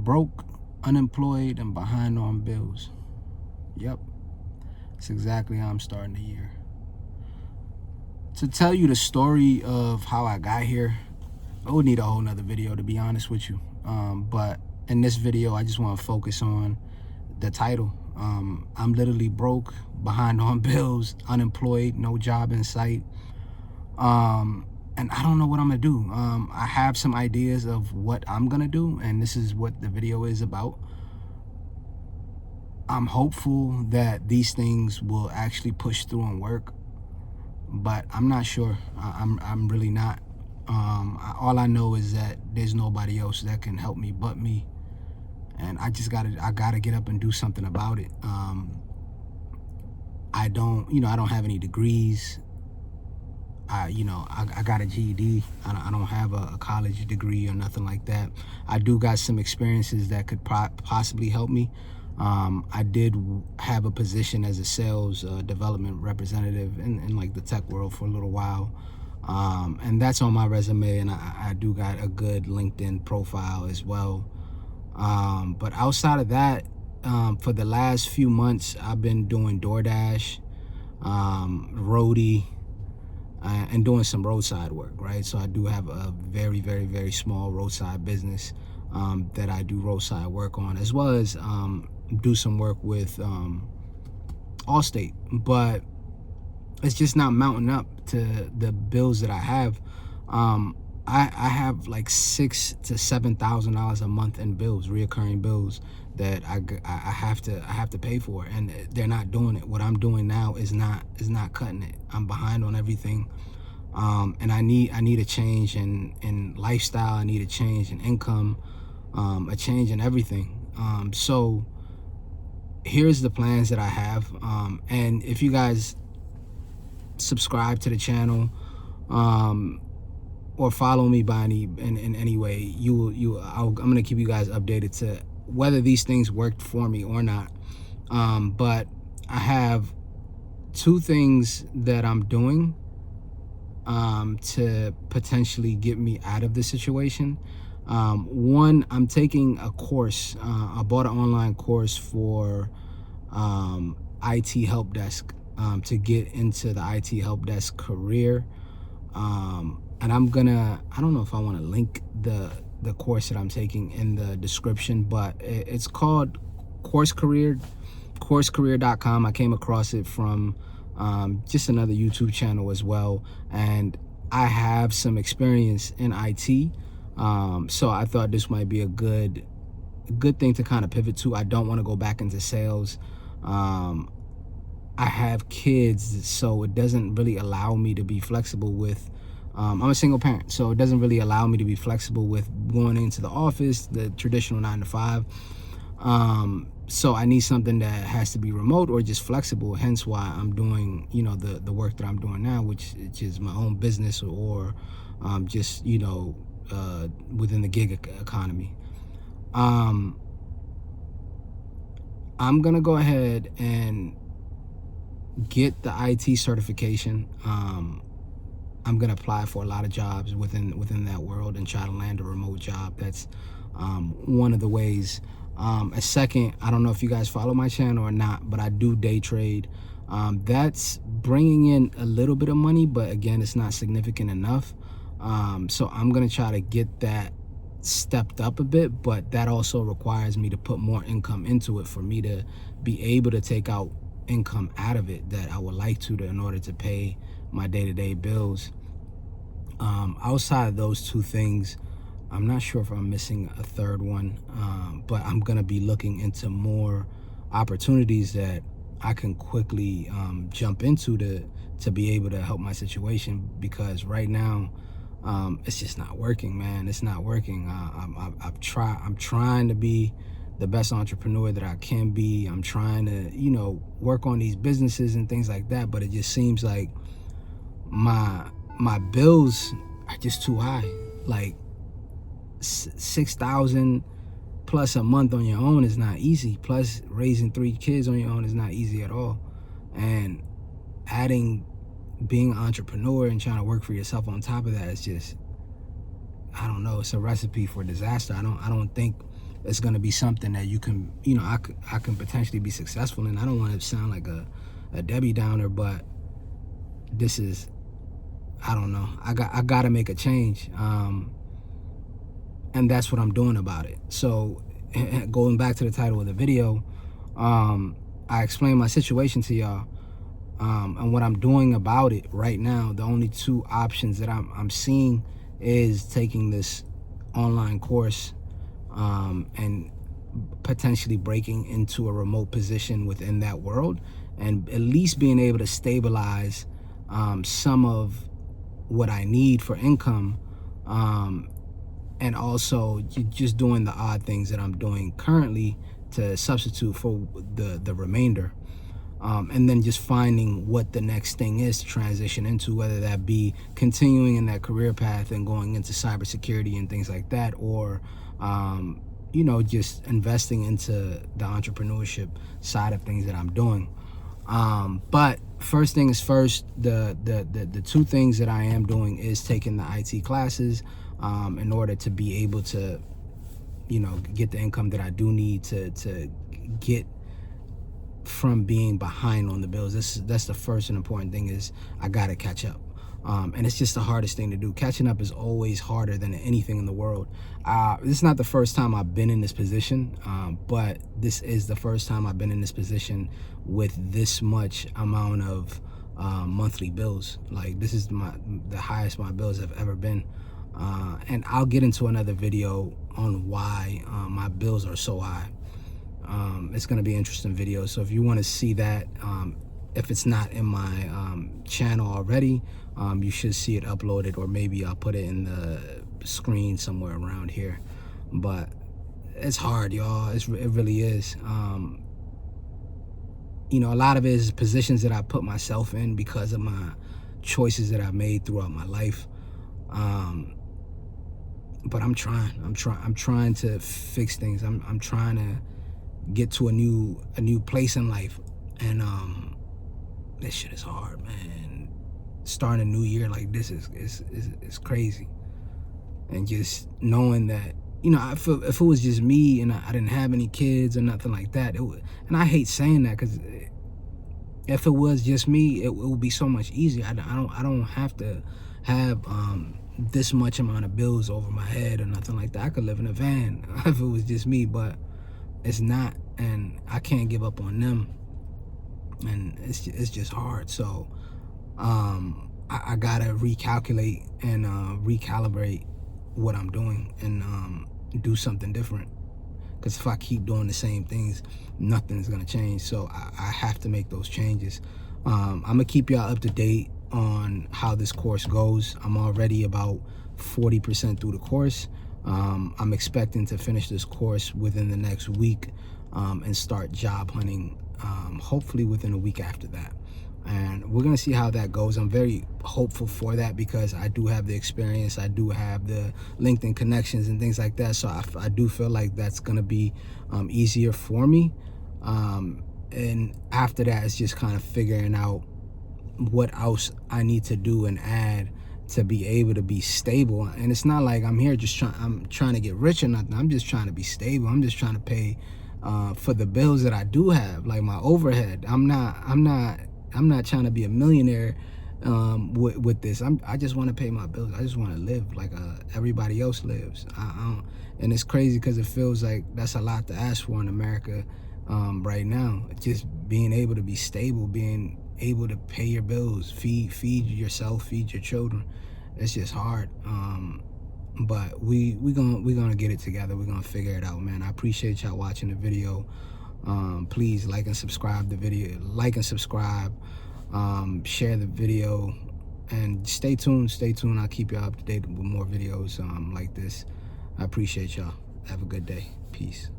broke, unemployed, and behind on bills. Yep, that's exactly how I'm starting the year. To tell you the story of how I got here, I would need a whole nother video, to be honest with you. But in this video, I just want to focus on the title. I'm literally broke, behind on bills, unemployed, no job in sight. And I don't know what I'm gonna do. I have some ideas of what I'm gonna do, and this is what the video is about. I'm hopeful that these things will actually push through and work, but I'm not sure. I'm really not. All I know is that there's nobody else that can help me but me, and I gotta get up and do something about it. I don't have any degrees. I got a GED. I don't have a college degree or nothing like that. I do got some experiences that could possibly help me. I did have a position as a sales development representative in like the tech world for a little while. And that's on my resume, and I do got a good LinkedIn profile as well. But outside of that, for the last few months, I've been doing DoorDash, roadie, and doing some roadside work, right? So I do have a very, very, very small roadside business that I do roadside work on, as well as do some work with Allstate. But it's just not mounting up to the bills that I have. I have like $6,000 to $7,000 a month in bills, reoccurring bills that I have to pay for, and they're not doing it. What I'm doing now is not cutting it. I'm behind on everything, and I need a change in lifestyle. I need a change in income, a change in everything. So here's the plans that I have, and if you guys subscribe to the channel, or follow me by in any way, I'm gonna keep you guys updated to whether these things worked for me or not. But I have two things that I'm doing to potentially get me out of this situation. One, I'm taking a course. I bought an online course for IT help desk, to get into the IT help desk career. And I don't know if I want to link the course that I'm taking in the description, but it's called coursecareer.com. I came across it from just another YouTube channel as well, and I have some experience in IT, so I thought this might be a good thing to kind of pivot to. I don't want to go back into sales. I have kids, so it doesn't really allow me to be flexible with I'm a single parent, so it doesn't really allow me to be flexible with going into the office, the traditional 9 to 5. So I need something that has to be remote or just flexible, hence why I'm doing, the work that I'm doing now, which is my own business, or just, within the gig economy. I'm gonna go ahead and get the IT certification. I'm gonna apply for a lot of jobs within that world and try to land a remote job. That's one of the ways. A second, I don't know if you guys follow my channel or not, but I do day trade. That's bringing in a little bit of money, but again, it's not significant enough. So I'm gonna try to get that stepped up a bit, but that also requires me to put more income into it for me to be able to take out income out of it that I would like to in order to pay my day-to-day bills. Outside of those two things, I'm not sure if I'm missing a third one, but I'm gonna be looking into more opportunities that I can quickly jump into to be able to help my situation, because right now it's just not working, man. It's not working. I'm trying to be the best entrepreneur that I can be. I'm trying to work on these businesses and things like that, but it just seems like my bills are just too high. Like $6,000 plus a month on your own is not easy. Plus raising 3 kids on your own is not easy at all. And adding being an entrepreneur and trying to work for yourself on top of that is just, I don't know, it's a recipe for disaster. I don't think it's going to be something that you can, I can potentially be successful in. I don't want to sound like a Debbie Downer, but this is, I don't know. I got to make a change. And that's what I'm doing about it. So going back to the title of the video, I explained my situation to y'all. And what I'm doing about it right now, the only two options that I'm seeing is taking this online course and potentially breaking into a remote position within that world, and at least being able to stabilize some of what I need for income, and also just doing the odd things that I'm doing currently to substitute for the remainder. And then just finding what the next thing is to transition into, whether that be continuing in that career path and going into cybersecurity and things like that, or just investing into the entrepreneurship side of things that I'm doing. But first thing is first, the two things that I am doing is taking the IT classes in order to be able to, get the income that I do need to get from being behind on the bills. That's the first and important thing, is I gotta catch up. And it's just the hardest thing to do. Catching up is always harder than anything in the world. This is not the first time I've been in this position, but this is the first time I've been in this position with this much amount of monthly bills. Like, this is the highest my bills have ever been. And I'll get into another video on why my bills are so high. It's going to be an interesting video, so if you want to see that, if it's not in my channel already, you should see it uploaded, or maybe I'll put it in the screen somewhere around here. But it's hard, y'all. It really is. A lot of it is positions that I put myself in because of my choices that I've made throughout my life. But I'm trying to fix things. I'm trying to get to a new place in life, and this shit is hard, man. Starting a new year like this is crazy. And just knowing that, I feel if it was just me and I didn't have any kids or nothing like that, and I hate saying that, because if it was just me, it would be so much easier. I don't have to have this much amount of bills over my head or nothing like that. I could live in a van if it was just me, but it's not, and I can't give up on them, and it's just hard. So I gotta recalculate and recalibrate what I'm doing, and do something different, because if I keep doing the same things, nothing's gonna change. So I have to make those changes. I'm gonna keep y'all up to date on how this course goes. I'm already about 40% through the course. I'm expecting to finish this course within the next week, and start job hunting hopefully within a week after that. And we're gonna see how that goes. I'm very hopeful for that, because I do have the experience, I do have the LinkedIn connections and things like that. So I do feel like that's gonna be easier for me. And after that, it's just kind of figuring out what else I need to do and add to be able to be stable. And it's not like I'm here I'm trying to get rich or nothing. I'm just trying to be stable. I'm just trying to pay for the bills that I do have, like my overhead. I'm not trying to be a millionaire with this. I just want to pay my bills. I just want to live like everybody else lives. And it's crazy, because it feels like that's a lot to ask for in America right now. Just being able to be stable, being able to pay your bills, feed yourself, feed your children. It's just hard. But we're gonna get it together. We're gonna figure it out, man. I appreciate y'all watching the video. Please like and subscribe the video. Like and subscribe. Share the video, and stay tuned. I'll keep y'all up to date with more videos like this. I appreciate y'all. Have a good day. Peace.